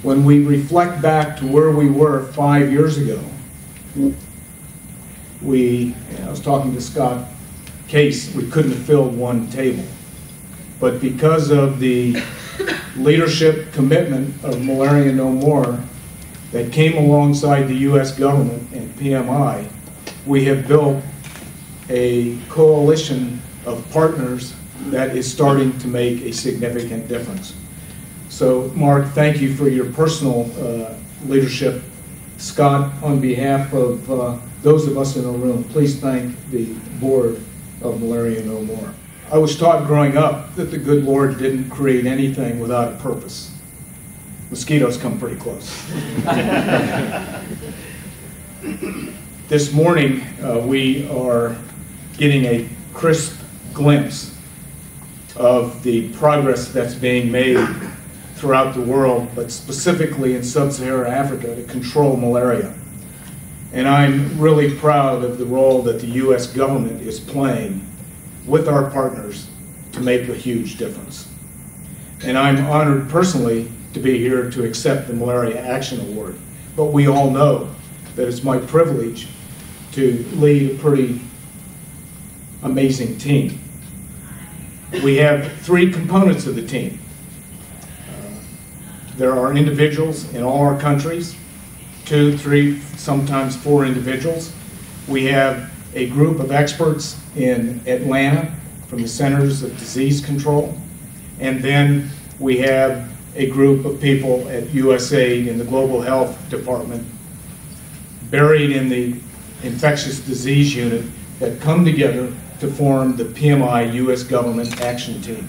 When we reflect back to where we were 5 years ago, I was talking to Scott Case, we couldn't have filled one table. But because of the leadership commitment of Malaria No More that came alongside the U.S. government and PMI, we have built a coalition of partners that is starting to make a significant difference. So, Mark, thank you for your personal leadership. Scott, on behalf of those of us in the room, please thank the board of Malaria No More. I was taught growing up that the good Lord didn't create anything without a purpose. Mosquitoes come pretty close. This morning, we are getting a crisp glimpse of the progress that's being made throughout the world, but specifically in sub-Saharan Africa, to control malaria. And I'm really proud of the role that the U.S. government is playing with our partners to make a huge difference. And I'm honored personally to be here to accept the Malaria Action Award. But we all know that it's my privilege to lead a pretty amazing team. We have three components of the team. There are individuals in all our countries, 2, 3, sometimes 4 individuals. We have a group of experts in Atlanta from the Centers of Disease Control. And then we have a group of people at USAID in the Global Health Department, buried in the Infectious Disease Unit, that come together to form the PMI U.S. Government Action Team.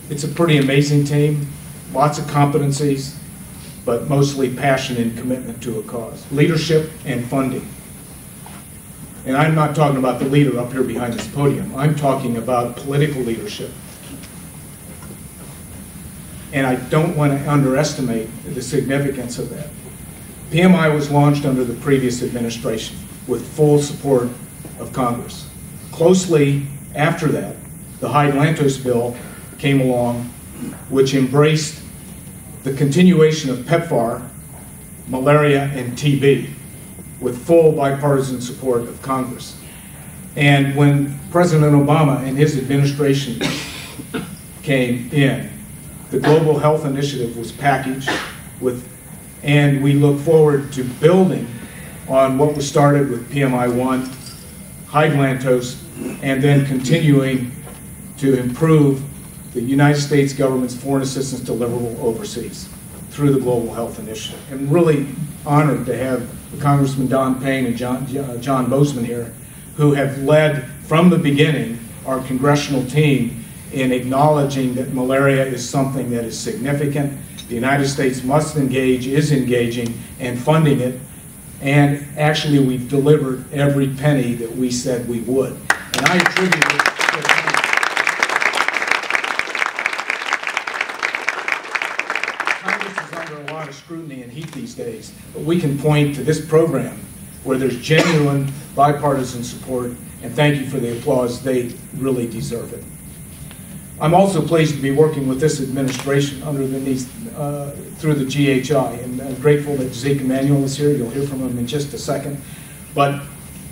It's a pretty amazing team, lots of competencies, but mostly passion and commitment to a cause. Leadership and funding. And I'm not talking about the leader up here behind this podium. I'm talking about political leadership. And I don't want to underestimate the significance of that. PMI was launched under the previous administration with full support of Congress. Closely after that, the Hyde-Lantos bill came along, which embraced the continuation of PEPFAR, malaria, and TB, with full bipartisan support of Congress. And when President Obama and his administration came in, the Global Health Initiative was packaged with, and we look forward to building on what was started with PMI-1, Hyde-Lantos, and then continuing to improve the United States government's foreign assistance deliverable overseas through the Global Health Initiative. I'm really honored to have Congressman Don Payne and John Bozeman here, who have led from the beginning our congressional team in acknowledging that malaria is something that is significant. The United States must engage, is engaging, and funding it. And actually, we've delivered every penny that we said we would. And I attribute it to Congress is under a lot of scrutiny and heat these days, but we can point to this program where there's genuine bipartisan support, and thank you for the applause. They really deserve it. I'm also pleased to be working with this administration through the GHI, and I'm grateful that Zeke Emanuel is here. You'll hear from him in just a second. But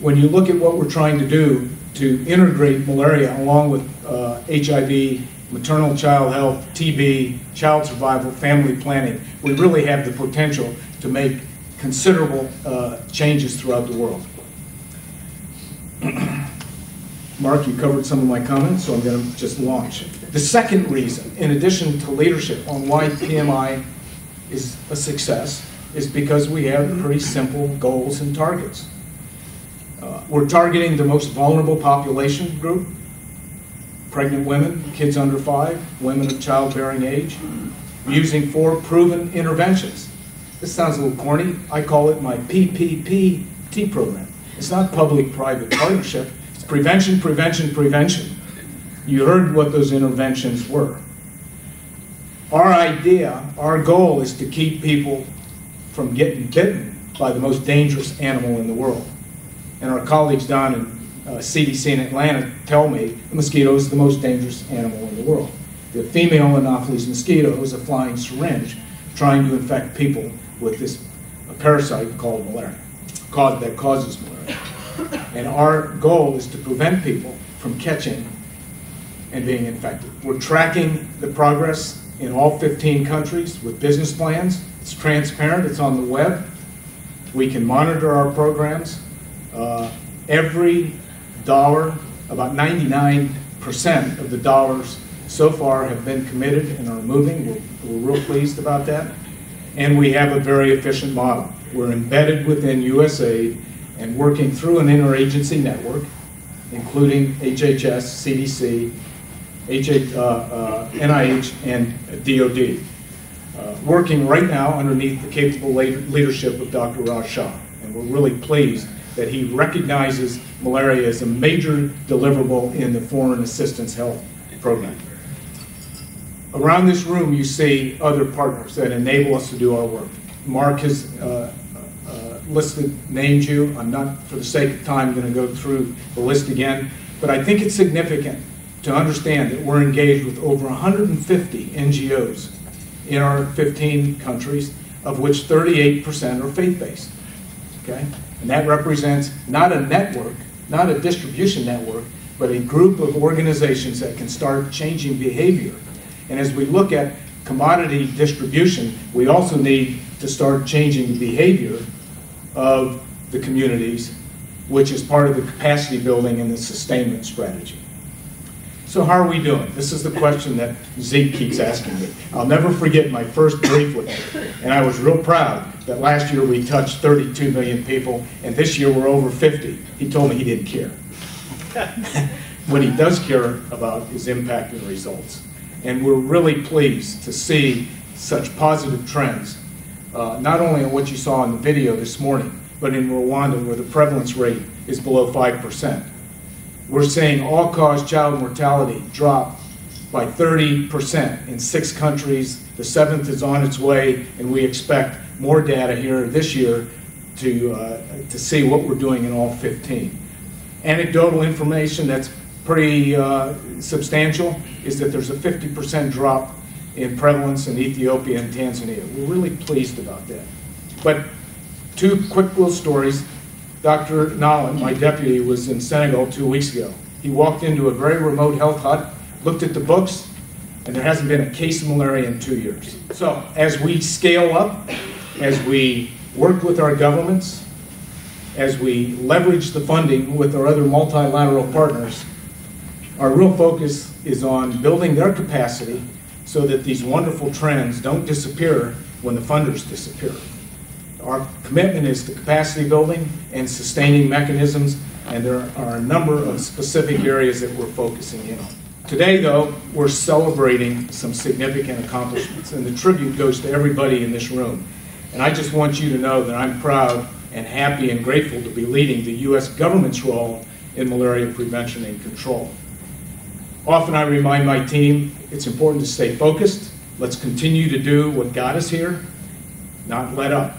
when you look at what we're trying to do to integrate malaria along with HIV, maternal child health, TB, child survival, family planning, we really have the potential to make considerable changes throughout the world. Mark, you covered some of my comments, so I'm going to just launch. The second reason, in addition to leadership, on why PMI is a success is because we have pretty simple goals and targets. We're targeting the most vulnerable population group, pregnant women, kids under 5, women of childbearing age, using 4 proven interventions. This sounds a little corny. I call it my PPPT program. It's not public-private partnership. It's prevention, prevention, prevention. You heard what those interventions were. Our idea, our goal is to keep people from getting bitten by the most dangerous animal in the world. And our colleagues down in CDC in Atlanta tell me the mosquito is the most dangerous animal in the world. The female Anopheles mosquito is a flying syringe trying to infect people with this parasite called malaria, that causes malaria. And our goal is to prevent people from catching and being infected. We're tracking the progress in all 15 countries with business plans. It's transparent, it's on the web. We can monitor our programs. Every dollar, about 99% of the dollars so far have been committed and are moving. We're real pleased about that. And we have a very efficient model. We're embedded within USAID and working through an interagency network, including HHS, CDC, NIH, and DOD. Working right now underneath the capable leadership of Dr. Raj Shah. And we're really pleased that he recognizes malaria as a major deliverable in the Foreign Assistance Health Program. Around this room you see other partners that enable us to do our work. Mark has named you. I'm not, for the sake of time, going to go through the list again, but I think it's significant to understand that we're engaged with over 150 NGOs in our 15 countries, of which 38% are faith-based, okay? And that represents not a network, not a distribution network, but a group of organizations that can start changing behavior. And as we look at commodity distribution, we also need to start changing the behavior of the communities, which is part of the capacity building and the sustainment strategy. So how are we doing? This is the question that Zeke keeps asking me. I'll never forget my first brief with him, and I was real proud that last year we touched 32 million people, and this year we're over 50. He told me he didn't care. What he does care about is impact and results. And we're really pleased to see such positive trends, not only in what you saw in the video this morning, but in Rwanda, where the prevalence rate is below 5%. We're seeing all-cause child mortality drop by 30% in 6 countries. The 7th is on its way, and we expect more data here this year to see what we're doing in all 15. Anecdotal information that's pretty substantial is that there's a 50% drop in prevalence in Ethiopia and Tanzania. We're really pleased about that. But 2 quick little stories. Dr. Nalan, my deputy, was in Senegal 2 weeks ago. He walked into a very remote health hut, looked at the books, and there hasn't been a case of malaria in 2 years. So as we scale up, as we work with our governments, as we leverage the funding with our other multilateral partners, our real focus is on building their capacity so that these wonderful trends don't disappear when the funders disappear. Our commitment is to capacity building and sustaining mechanisms, and there are a number of specific areas that we're focusing in on. Today, though, we're celebrating some significant accomplishments, and the tribute goes to everybody in this room. And I just want you to know that I'm proud and happy and grateful to be leading the U.S. government's role in malaria prevention and control. Often I remind my team it's important to stay focused. Let's continue to do what got us here, not let up.